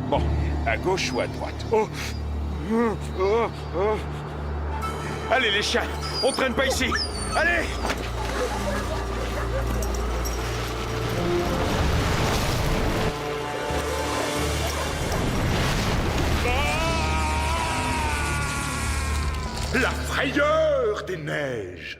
Bon, à gauche ou à droite? Oh. Allez les chiens, on traîne pas ici. Allez! La frayeur des neiges.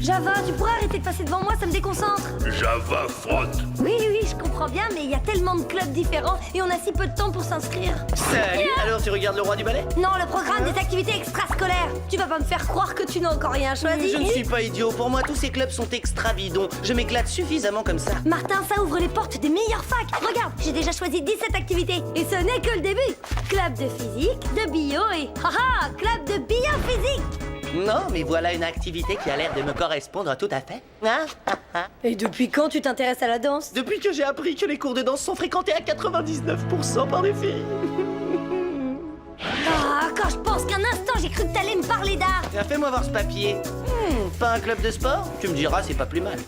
Java, tu pourrais arrêter de passer devant moi, ça me déconcentre. Java frotte. Oui, je comprends bien, mais il y a tellement de clubs différents et on a si peu de temps pour s'inscrire. Salut. Alors tu regardes le roi du ballet? Non, le programme des activités extrascolaires. Tu vas pas me faire croire que tu n'as encore rien choisi. Je ne suis pas idiot. Pour moi, tous ces clubs sont extra bidons. Je m'éclate suffisamment comme ça. Martin, ça ouvre les portes des meilleures facs. Regarde, j'ai déjà choisi 17 activités. Et ce n'est que le début. Club de physique, de bio et... Haha, club de biophysique. Non, mais voilà une activité qui a l'air de me correspondre tout à fait. Et depuis quand tu t'intéresses à la danse? Depuis que j'ai appris que les cours de danse sont fréquentés à 99% par des filles. Ah, quand je pense qu'un instant j'ai cru que t'allais me parler d'art. Fais-moi voir ce papier. Pas un club de sport? Tu me diras, c'est pas plus mal.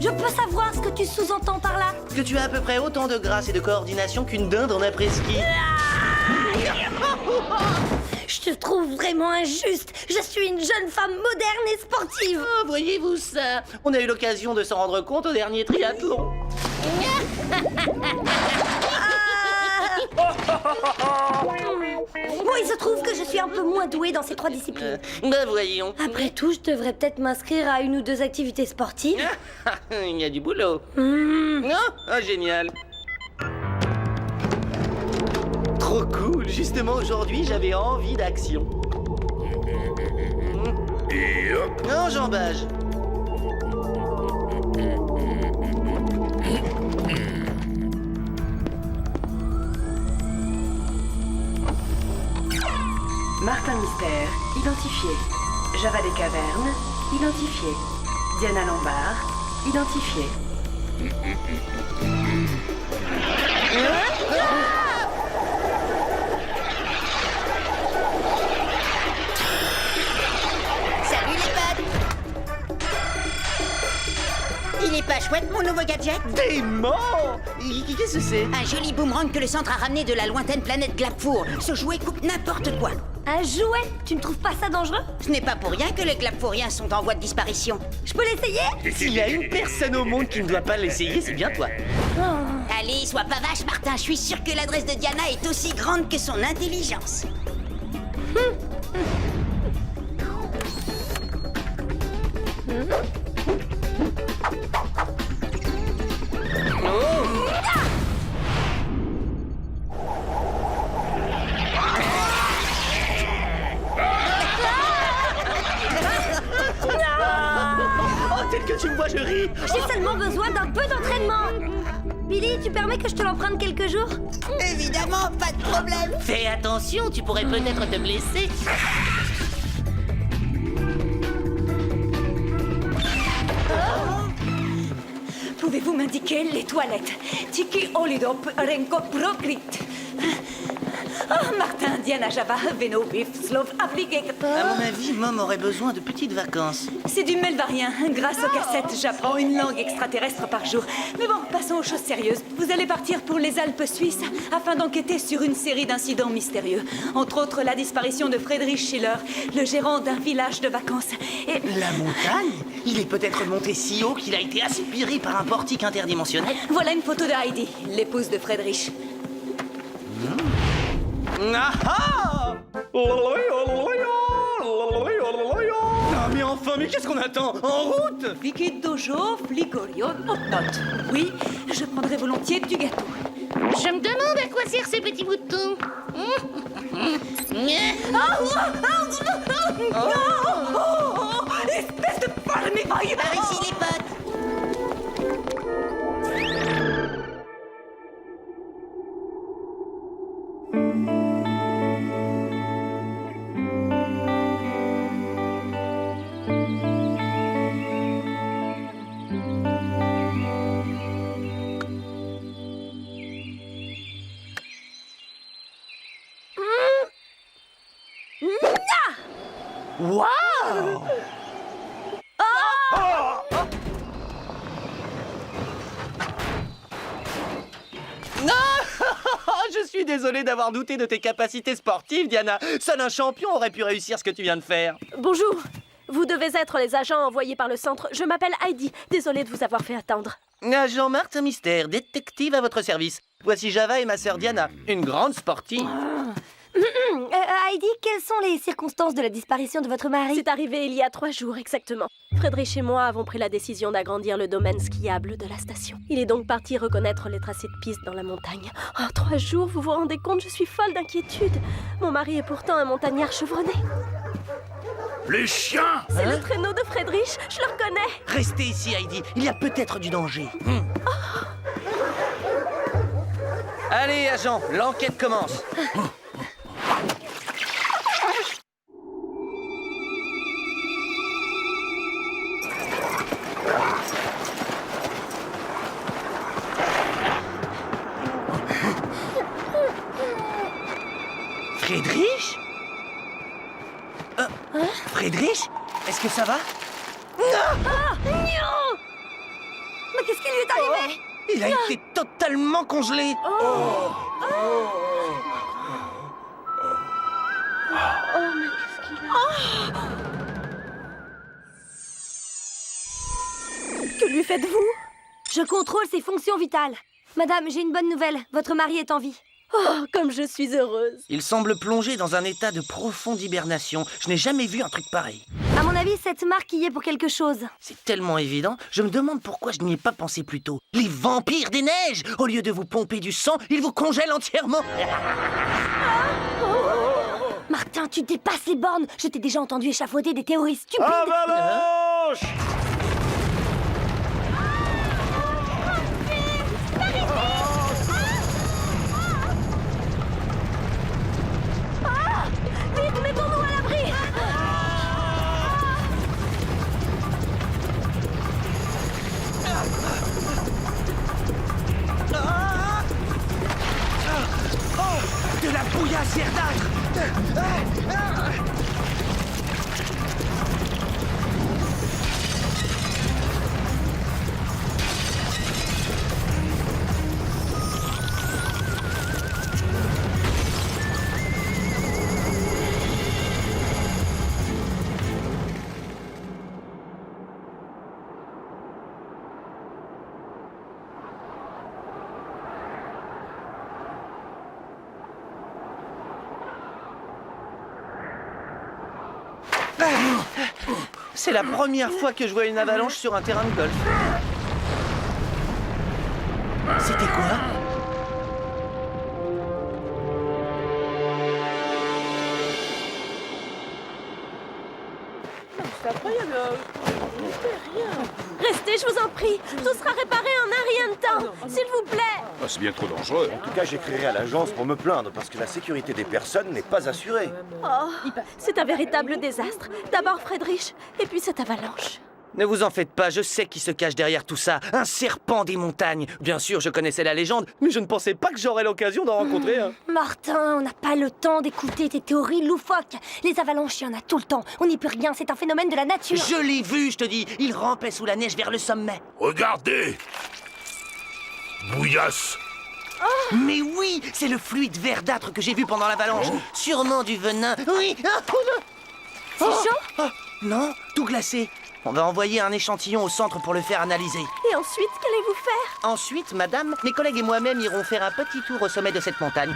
Je peux savoir ce que tu sous-entends par là? Que tu as à peu près autant de grâce et de coordination qu'une dinde en après-ski. Je te trouve vraiment injuste. Je suis une jeune femme moderne et sportive. Oh, voyez-vous ça? On a eu l'occasion de s'en rendre compte au dernier triathlon. Bon, il se trouve que je suis un peu moins douée dans ces trois disciplines. Ben voyons. Après tout, je devrais peut-être m'inscrire à une ou deux activités sportives. Il y a du boulot. Non? Ah, génial. Trop cool. Justement, aujourd'hui, j'avais envie d'action. Et hop. Enjambage. Martin Mystère, identifié. Java des Cavernes, identifié. Diana Lombard, identifié. Salut les potes! Il est pas chouette mon nouveau gadget? Dément! Qu'est-ce que c'est? Un joli boomerang que le centre a ramené de la lointaine planète Glapfour. Ce jouet coupe n'importe quoi. Un jouet? Tu ne trouves pas ça dangereux? Ce n'est pas pour rien que les Glapfouriens sont en voie de disparition. Je peux l'essayer? S'il y a une personne au monde qui ne doit pas l'essayer, c'est bien toi. Allez, sois pas vache, Martin. Je suis sûr que l'adresse de Diana est aussi grande que son intelligence. Oh, tel que tu me vois, je ris. J'ai seulement besoin d'un peu d'entraînement. Billy, tu permets que je te l'emprunte quelques jours? Évidemment, pas de problème. Fais attention, tu pourrais peut-être te blesser. Pouvez-vous m'indiquer les toilettes? Tiki Olidop Renko Procrit. Oh, Martin, Diana, Java, Veno, Vif, Slov, Appliqué. À mon avis, Mom aurait besoin de petites vacances. C'est du melvarien. Grâce aux cassettes, j'apprends une langue extraterrestre par jour. Mais bon, passons aux choses sérieuses. Vous allez partir pour les Alpes suisses afin d'enquêter sur une série d'incidents mystérieux. Entre autres, la disparition de Friedrich Schiller, le gérant d'un village de vacances. Et... La montagne? Il est peut-être monté si haut qu'il a été aspiré par un portique interdimensionnel. Voilà une photo de Heidi, l'épouse de Friedrich. Ah ah! Ah, mais enfin, mais qu'est-ce qu'on attend? En route! Vicky Dojo, Fligorio, note. Oui, je prendrai volontiers du gâteau. Je me demande à quoi servent ces petits boutons. Espèce de palmivaille! Par ici, les potes. Waouh! Non! Je suis désolé d'avoir douté de tes capacités sportives, Diana. Seul un champion aurait pu réussir ce que tu viens de faire. Bonjour. Vous devez être les agents envoyés par le centre. Je m'appelle Heidi. Désolée de vous avoir fait attendre. Agent Martin Mystère, détective à votre service. Voici Java et ma sœur Diana, une grande sportive. Heidi, quelles sont les circonstances de la disparition de votre mari? C'est arrivé il y a 3 jours exactement. Friedrich et moi avons pris la décision d'agrandir le domaine skiable de la station. Il est donc parti reconnaître les tracés de piste dans la montagne. Oh, 3 jours, vous vous rendez compte, je suis folle d'inquiétude. Mon mari est pourtant un montagnard chevronné. Les chiens! C'est le traîneau de Friedrich, je le reconnais. Restez ici, Heidi. Il y a peut-être du danger. Allez, agent, l'enquête commence. Friedrich? Friedrich? Est-ce que ça va? Mais qu'est-ce qui lui est arrivé? Il a été totalement congelé. Que lui faites-vous? Je contrôle ses fonctions vitales. Madame, j'ai une bonne nouvelle. Votre mari est en vie. Oh, comme je suis heureuse. Il semble plongé dans un état de profonde hibernation. Je n'ai jamais vu un truc pareil. À mon avis, cette marque y est pour quelque chose. C'est tellement évident, je me demande pourquoi je n'y ai pas pensé plus tôt. Les vampires des neiges! Au lieu de vous pomper du sang, ils vous congèlent entièrement. Martin, tu dépasses les bornes. Je t'ai déjà entendu échafauder des théories stupides. Avalanche! Vite, mettons-nous à l'abri. De la bouillasse verdâtre! C'est la première fois que je vois une avalanche sur un terrain de golf. C'était quoi? Restez, je vous en prie. Tout sera réparé en un rien de temps. S'il vous plaît. Ah, c'est bien trop dangereux. En tout cas, j'écrirai à l'agence pour me plaindre parce que la sécurité des personnes n'est pas assurée. Oh, c'est un véritable désastre. D'abord Friedrich, et puis cette avalanche. Ne vous en faites pas, je sais qui se cache derrière tout ça. Un serpent des montagnes. Bien sûr, je connaissais la légende, mais je ne pensais pas que j'aurais l'occasion d'en rencontrer un. Martin, on n'a pas le temps d'écouter tes théories loufoques. Les avalanches, il y en a tout le temps. On n'y peut rien, c'est un phénomène de la nature. Je l'ai vu, je te dis. Il rampait sous la neige vers le sommet. Regardez! Bouillasse! Mais oui, c'est le fluide verdâtre que j'ai vu pendant l'avalanche. Sûrement du venin. Oui. C'est chaud? Non, tout glacé. On va envoyer un échantillon au centre pour le faire analyser. Et ensuite, qu'allez-vous faire? Ensuite, madame, mes collègues et moi-même irons faire un petit tour au sommet de cette montagne.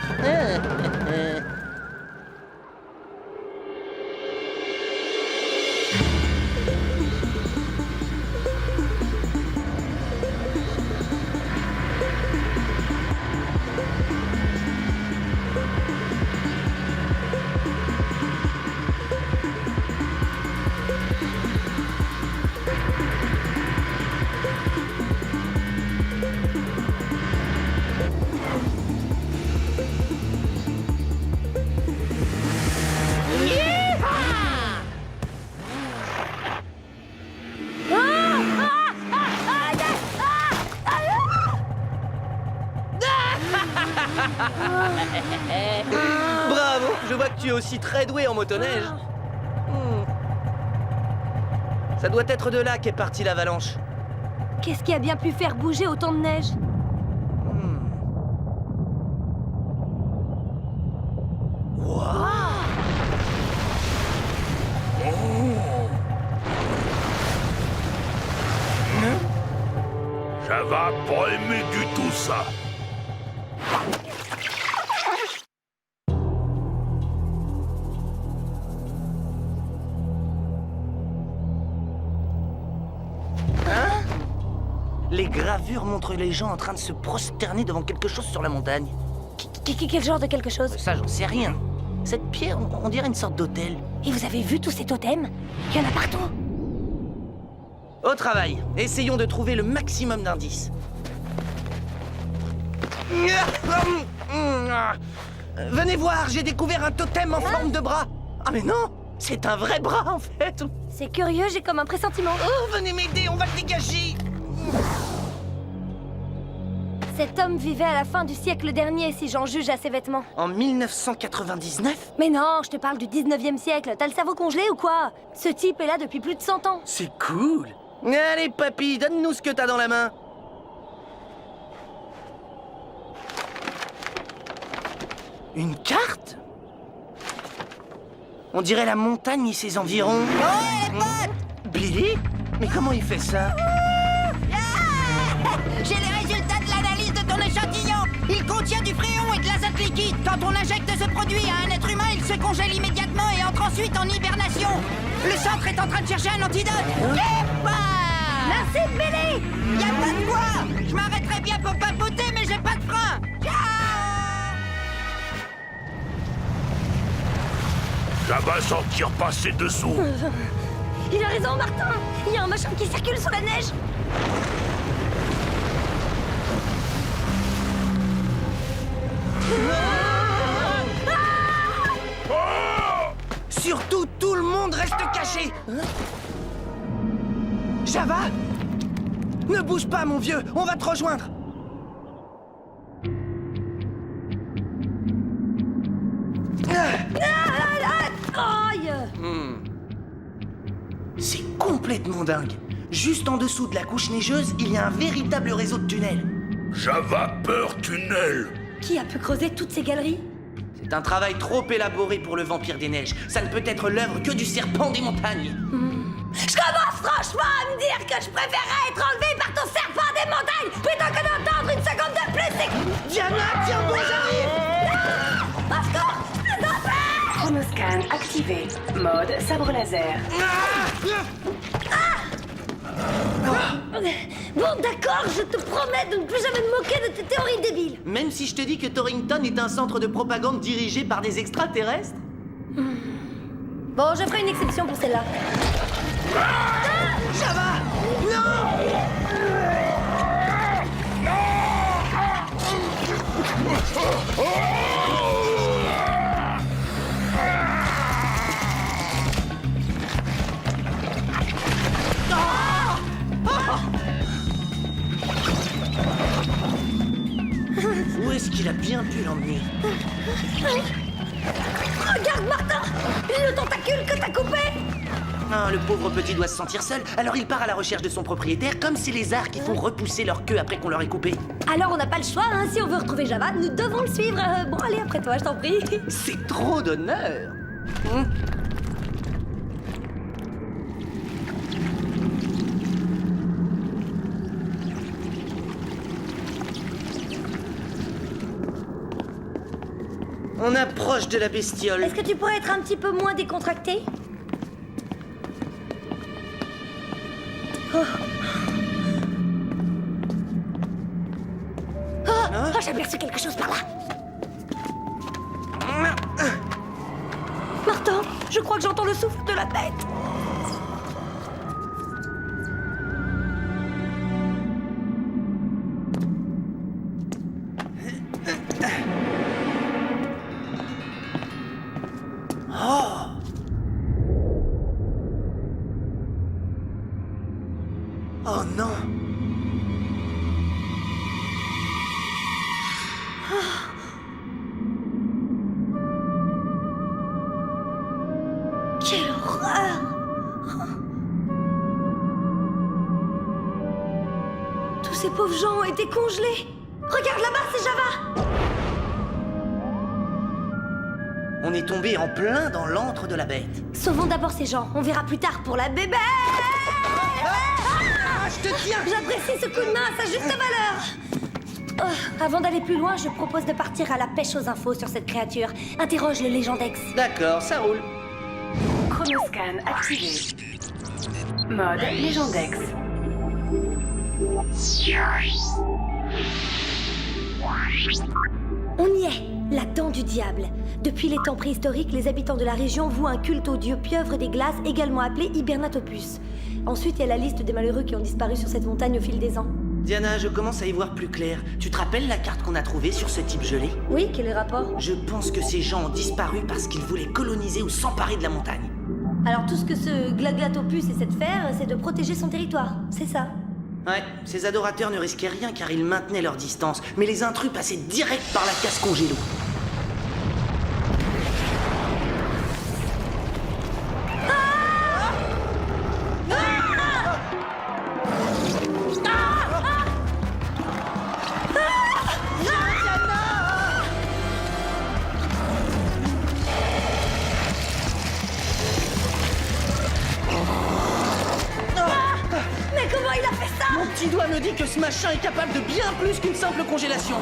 Bravo, je vois que tu es aussi très doué en motoneige. Ça doit être de là qu'est partie l'avalanche. Qu'est-ce qui a bien pu faire bouger autant de neige? Java pas aimé du tout ça. Les gravures montrent les gens en train de se prosterner devant quelque chose sur la montagne. Quel genre de quelque chose? Ça, j'en sais rien. Cette pierre, on dirait une sorte d'hôtel. Et vous avez vu tous ces totems? Il y en a partout. Au travail, essayons de trouver le maximum d'indices. Venez voir, j'ai découvert un totem en forme de bras. Ah mais non, c'est un vrai bras en fait. C'est curieux, j'ai comme un pressentiment. Oh, venez m'aider, on va le dégager. Cet homme vivait à la fin du siècle dernier, si j'en juge à ses vêtements. En 1999? Mais non, je te parle du 19e siècle. T'as le cerveau congelé ou quoi? Ce type est là depuis plus de 100 ans. C'est cool. Allez, papy, donne-nous ce que t'as dans la main. Une carte? On dirait la montagne et ses environs. Oh, les potes! Billy? Mais comment il fait ça? J'ai les résultats de l'analyse de ton échantillon. Il contient du fréon et de l'azote liquide. Quand on injecte ce produit à un être humain, il se congèle immédiatement et entre ensuite en hibernation. Le centre est en train de chercher un antidote. Merci, Billy! Y a pas de quoi. Je m'arrêterai bien pour papoter, mais j'ai pas de frein. Ciao! Java s'en tire passer dessous. Il a raison, Martin! Il y a un machin qui circule sous la neige! Surtout, tout le monde reste caché. Java? Ne bouge pas, mon vieux, on va te rejoindre. Aïe! C'est complètement dingue. Juste en dessous de la couche neigeuse, il y a un véritable réseau de tunnels. Java peur tunnel. Qui a pu creuser toutes ces galeries? C'est un travail trop élaboré pour le vampire des neiges. Ça ne peut être l'œuvre que du serpent des montagnes. Je commence franchement à me dire que je préférerais être enlevé par ton serpent des montagnes plutôt que d'entendre une seconde de plus. Diana, tiens bon, j'arrive. Au secours! Chronoscan activé. Mode sabre laser. Bon, d'accord, je te promets de ne plus jamais me moquer de tes théories débiles. Même si je te dis que Torrington est un centre de propagande dirigé par des extraterrestres? Bon, je ferai une exception pour celle-là. Java! Non! Où est-ce qu'il a bien pu l'emmener? Regarde, Martin! Le tentacule que t'as coupé! Ah, le pauvre petit doit se sentir seul, alors il part à la recherche de son propriétaire, comme ces lézards qui font repousser leur queue après qu'on leur ait coupé. Alors on n'a pas le choix, hein, si on veut retrouver Java, nous devons le suivre. Bon, allez, après toi, je t'en prie. C'est trop d'honneur! On approche de la bestiole. Est-ce que tu pourrais être un petit peu moins décontracté? Oh, j'ai aperçu quelque chose par là. Martin, je crois que j'entends le souffle de la bête. Oh non! Quelle horreur! Tous ces pauvres gens ont été congelés. Regarde là-bas, c'est Java. On est tombé en plein dans l'antre de la bête. Sauvons d'abord ces gens. On verra plus tard pour la bébé. Je te tiens! J'apprécie ce coup de main à sa juste valeur. Oh, avant d'aller plus loin, je propose de partir à la pêche aux infos sur cette créature. Interroge le Légendex. D'accord, ça roule. Chronoscan activé. Mode Légendex. On y est, la dent du diable. Depuis les temps préhistoriques, les habitants de la région vouent un culte au dieu pieuvre des glaces, également appelé Hibernatopus. Ensuite, il y a la liste des malheureux qui ont disparu sur cette montagne au fil des ans. Diana, je commence à y voir plus clair. Tu te rappelles la carte qu'on a trouvée sur ce type gelé? Oui, quel est le rapport? Je pense que ces gens ont disparu parce qu'ils voulaient coloniser ou s'emparer de la montagne. Alors tout ce que ce Glaglatopus essaie de faire, c'est de protéger son territoire, c'est ça? Ouais, ces adorateurs ne risquaient rien car ils maintenaient leur distance, mais les intrus passaient direct par la casse congélo. Mais comment il a fait ça? Mon petit doigt me dit que ce machin est capable de bien plus qu'une simple congélation.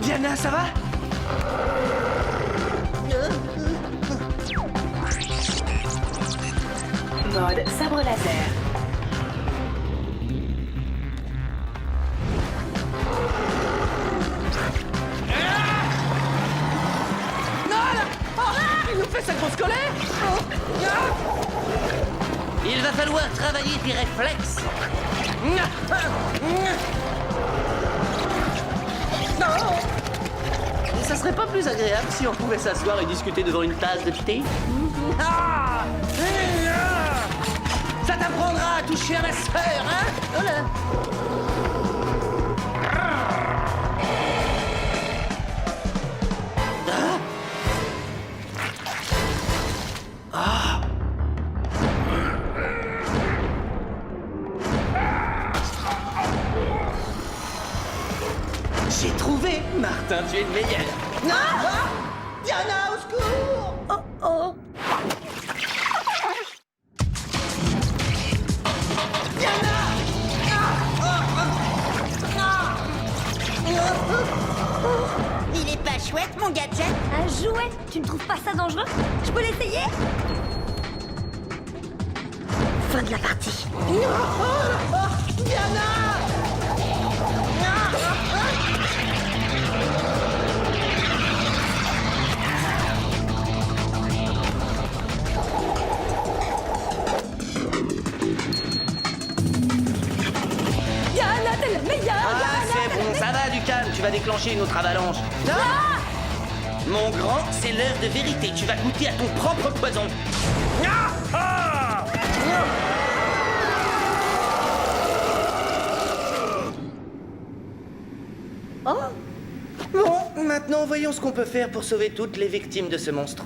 Diana, ça va? Mode sabre laser. Il nous fait sa grosse colère! Il va falloir travailler tes réflexes. Ça serait pas plus agréable si on pouvait s'asseoir et discuter devant une tasse de thé? Ça t'apprendra à toucher à ma sœur, hein? Voilà. J'ai trouvé! Martin, tu es le meilleur! Non! Diana, au secours! Oh oh! Il est pas chouette, mon gadget? Un jouet? Tu ne trouves pas ça dangereux? Je peux l'essayer? Fin de la partie. Diana, t'es le meilleur! Ah, c'est bon, ça va, du calme, tu vas déclencher une autre avalanche. Mon grand, c'est l'heure de vérité, tu vas goûter à ton propre poison. Oh! Bon, maintenant voyons ce qu'on peut faire pour sauver toutes les victimes de ce monstre.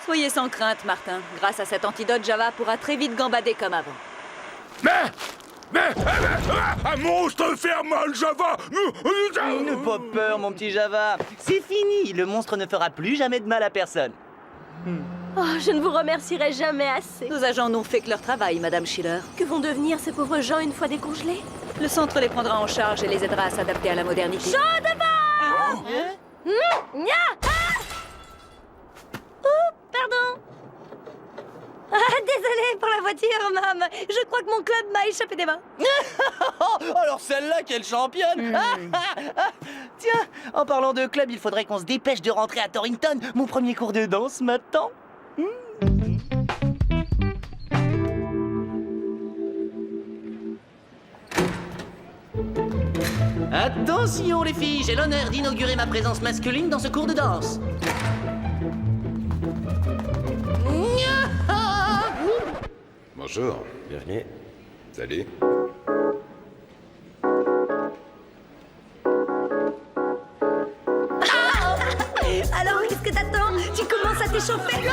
Soyez sans crainte, Martin. Grâce à cet antidote, Java pourra très vite gambader comme avant. Mais Un monstre fait mal, Java. Ne pas peur, mon petit Java. C'est fini, le monstre ne fera plus jamais de mal à personne. Oh, je ne vous remercierai jamais assez. Nos agents n'ont fait que leur travail, Madame Schiller. Que vont devenir ces pauvres gens une fois décongelés? Le centre les prendra en charge et les aidera à s'adapter à la modernité. Chaud devant! Nya! Ah! Oh, pardon. Ah, désolée pour la voiture, Mam. Je crois que mon club m'a échappé des mains. Oh, alors celle-là, quelle championne. Tiens, en parlant de club, il faudrait qu'on se dépêche de rentrer à Torrington. Mon premier cours de danse m'attend. Attention les filles, j'ai l'honneur d'inaugurer ma présence masculine dans ce cours de danse. Bonjour. Bienvenue. Salut. Alors, qu'est-ce que t'attends? Tu commences à t'échauffer?